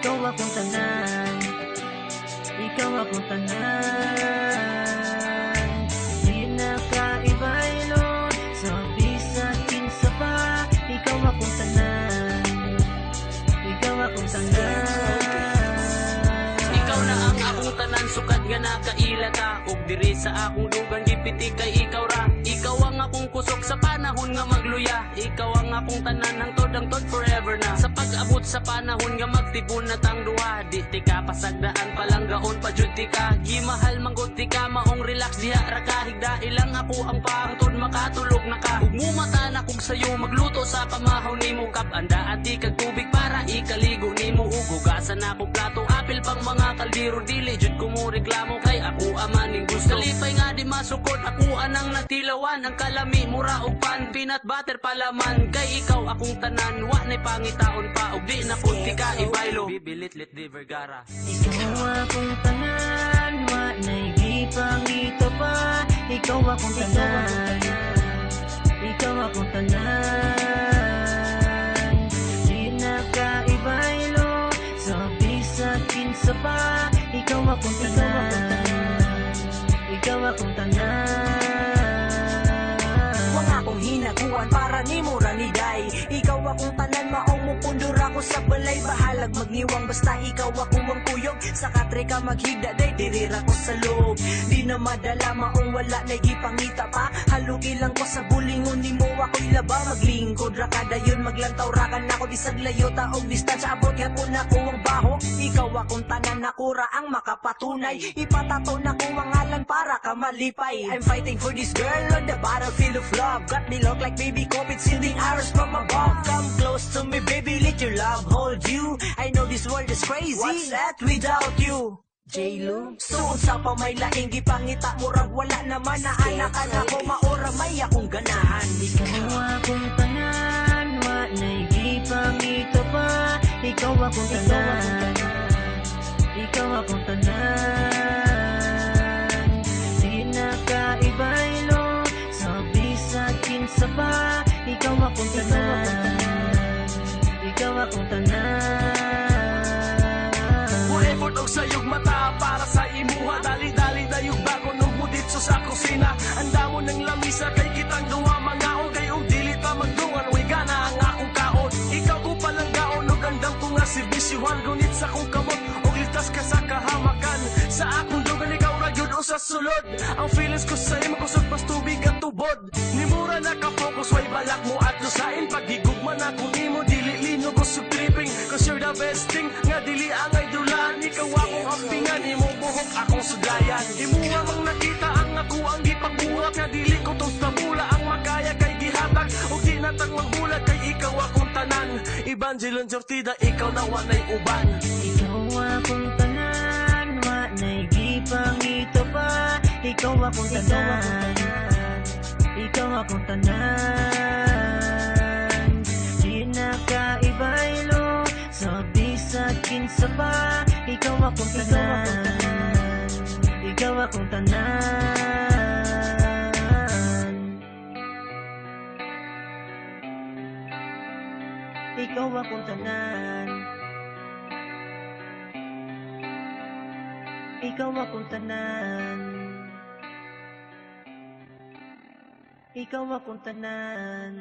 ikaw akong tanan, ikaw akong tanan. Di na kaibaylo sa bisag kinsa pa, ikaw akong tanan, ikaw akong tanan. Ikaw na ang akong tanan, sukat nga nakaila ka. Ug diri sa akong dugang gipiti kay ikaw ra. Ikaw ang akong kusog sa panahon nga magluya. Ikaw ang akong tanan, hangtod forever na. Sa pag-abot sa panahon nga magtipon na tang duha, di ti ka pasagdaan palanggaon pa jud ti ka. Gimahal manggod ti ka, maong relax diha ra ka. Higda ilang ako ang pangtod makatulog na ka. Ug mumata na kog sayo magluto sa pamahaw nimo. Kap andaan ti kag tubig para ikaligo nimo. Ug hugasan ako plato, apil pang mga kaldero. Dili jud ko mo reklamo kay ako amaning gusto. Kalipay nga di masukod, ako anang natilawan. Ang kalami mura og pan, peanut butter palaman. Kay ikaw akong tanan, wa nay pangitaon pa. Ug di na pud ti ka ibaylo, bibilitlit di Vergara. Ikaw akong tanan, wa nay gipangita pa. Ikaw akong tanan, ikaw akong tanan. Di na kaibaylo sa bisag kinsa pa. Ikaw akong tanan, ikaw akong tanan. Wang akong hinaguan para ni Moraniday. Ikaw akong tanan, maong mupundur ako sa balay. Bahalag magniwang basta ikaw akong ang kuyog. Sa katre ka maghigda day, dirira ko sa loob. Di na madala, maong wala na gipangita pa. Halugi lang ko sa bulingon, ni mo ako'y laba. Maglingkod ra kada yun, maglantaw ra ka na ko. Di saglayo taong distansya, abot yapon ako ang baho. Ikaw akong tanan, nakura ang makapatunay. Ipatato na ko ang ngalan para ka malipay. I'm fighting for this girl on the battlefield of love. Got me look like baby COVID, shielding arrows from above. Come close to me baby, let your love hold you. I know this world is crazy, what's that without you? J-Lo, suod sa pamay laing gipangita murag wala naman na anak ko maora may akong ganahan. Ikaw akong tanan, wa nay gipangita pa. Ikaw akong tanan, ikaw akong tanan. Di na kaibaylo sa bisag kinsa pa. Ikaw akong tanan, ikaw akong tanan. Effort og sayog mata para sa imuha. Dali-dali dayog bago nung muditso sa kusina. Anda mo ng lamisa kay kitang duwa mangaon. Kay og dili ta magdungan, way gana ang akong kaon. Ikaw ko palang gaon og andam ko nga serbisyuhan. Gunit sa kong kamot og ligtas ka sa kahamakan. Sa akong dugan ikaw ra gyud o sa sulod. Ang feelings ko sa imo kusog pas tubig at tubod. Ni mura naka-focus, way balak mo at lusain. Pagigugman ako nimo, dili linog o tripping. Cause you're the best thing nga dili angay dulan. Ikaw akong ampingan, imo buhok akong sugayan. Imuha mang nakita ang ako ang gipagbuhat. Nga dili ko tong tabula ang makaya kay gihatag. O di natang magbulat kay ikaw akong tanan. Evangelon Jortida, ikaw na wanay uban. Ikaw akong tanan, wa nay gipangita pa. Ikaw akong tanan, ikaw akong tanan. Di na kaibaylo sa bisag kinsa pa. Ikaw akong tanan, ikaw akong tanan. Ikaw akong tanan, ikaw akong tanan. Ikaw akong tanan.